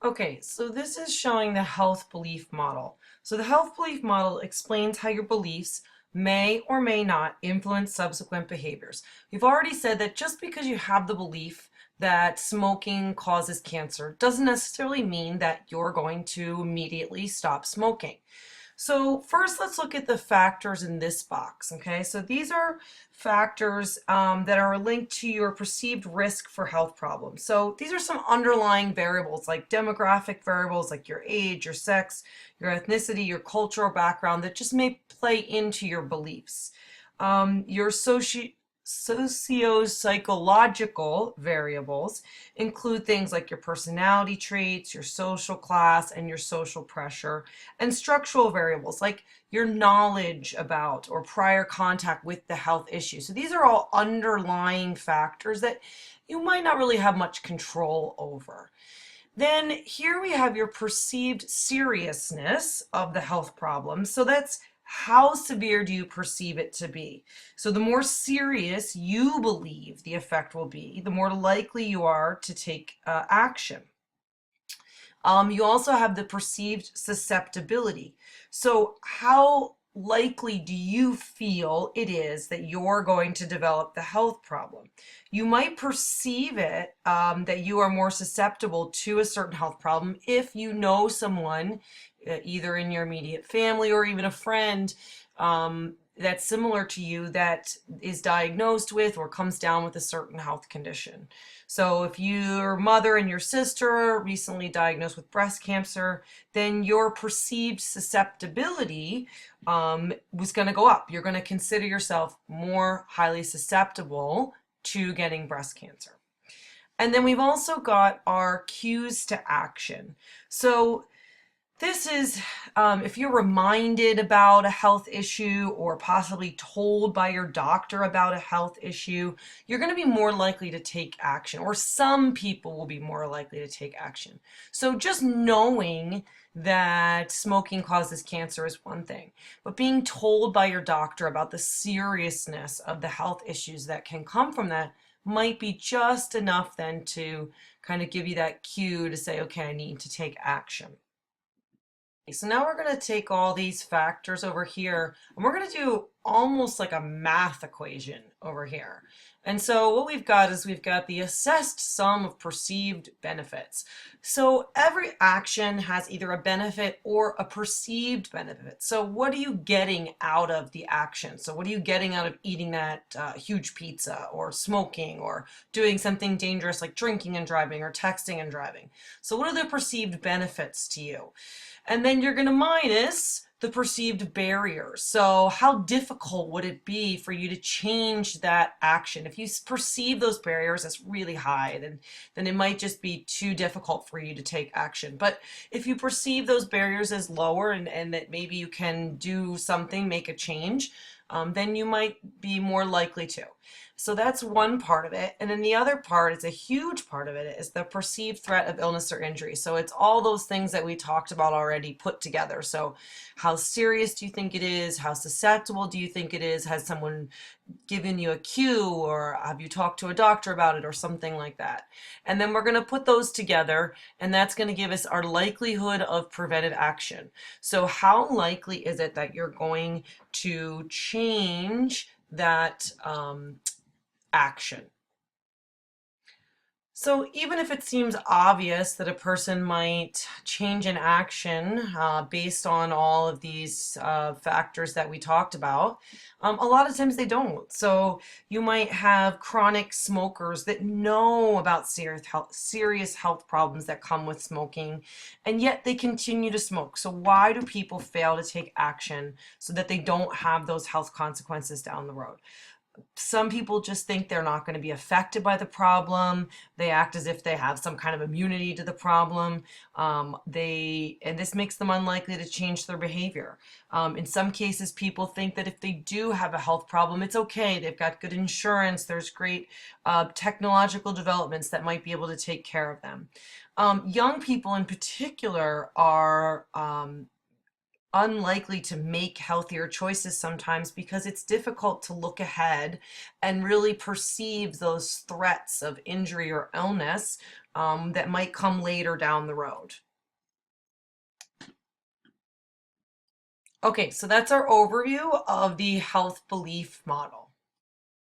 Okay, so this is showing the health belief model. So the health belief model explains how your beliefs may or may not influence subsequent behaviors. We've already said that just because you have the belief that smoking causes cancer doesn't necessarily mean that you're going to immediately stop smoking. So first, let's look at the factors in this box, okay? So these are factors that are linked to your perceived risk for health problems. So these are some underlying variables like demographic variables like your age, your sex, your ethnicity, your cultural background that just may play into your beliefs. Your socio-psychological variables include things like your personality traits, your social class, and your social pressure, and structural variables like your knowledge about or prior contact with the health issue. So these are all underlying factors that you might not really have much control over. Then here we have your perceived seriousness of the health problem. So that's how severe do you perceive it to be? So the more serious you believe the effect will be, the more likely you are to take action. You also have the perceived susceptibility. So how likely do you feel it is that you're going to develop the health problem? You might perceive it that you are more susceptible to a certain health problem if you know someone, either in your immediate family or even a friend, that's similar to you that is diagnosed with or comes down with a certain health condition. So if your mother and your sister recently diagnosed with breast cancer, then your perceived susceptibility was going to go up. You're going to consider yourself more highly susceptible to getting breast cancer. And then we've also got our cues to action. So this is if you're reminded about a health issue or possibly told by your doctor about a health issue, you're going to be more likely to take action, or some people will be more likely to take action. So just knowing that smoking causes cancer is one thing, but being told by your doctor about the seriousness of the health issues that can come from that might be just enough then to kind of give you that cue to say, okay, I need to take action. So now we're going to take all these factors over here and we're going to do almost like a math equation over here. And so what we've got is we've got the assessed sum of perceived benefits. So every action has either a benefit or a perceived benefit. So what are you getting out of the action? So what are you getting out of eating that huge pizza or smoking or doing something dangerous like drinking and driving or texting and driving? So what are the perceived benefits to you? And then you're going to minus the perceived barriers. So how difficult would it be for you to change that action? If you perceive those barriers as really high, then it might just be too difficult for you to take action. But if you perceive those barriers as lower and that maybe you can do something, make a change, then you might be more likely to. So that's one part of it. And then the other part is a huge part of it is the perceived threat of illness or injury. So it's all those things that we talked about already put together. So how serious do you think it is? How susceptible do you think it is? Has someone given you a cue, or have you talked to a doctor about it or something like that? And then we're going to put those together, and that's going to give us our likelihood of preventive action. So how likely is it that you're going to change that action? So even if it seems obvious that a person might change an action based on all of these factors that we talked about, a lot of times they don't. So you might have chronic smokers that know about serious health problems that come with smoking, and yet they continue to smoke. So why do people fail to take action so that they don't have those health consequences down the road? Some people just think they're not going to be affected by the problem. They act as if they have some kind of immunity to the problem. And this makes them unlikely to change their behavior. In some cases, people think that if they do have a health problem, it's okay. They've got good insurance. There's great technological developments that might be able to take care of them. Young people in particular are unlikely to make healthier choices sometimes because it's difficult to look ahead and really perceive those threats of injury or illness that might come later down the road. Okay, so that's our overview of the health belief model.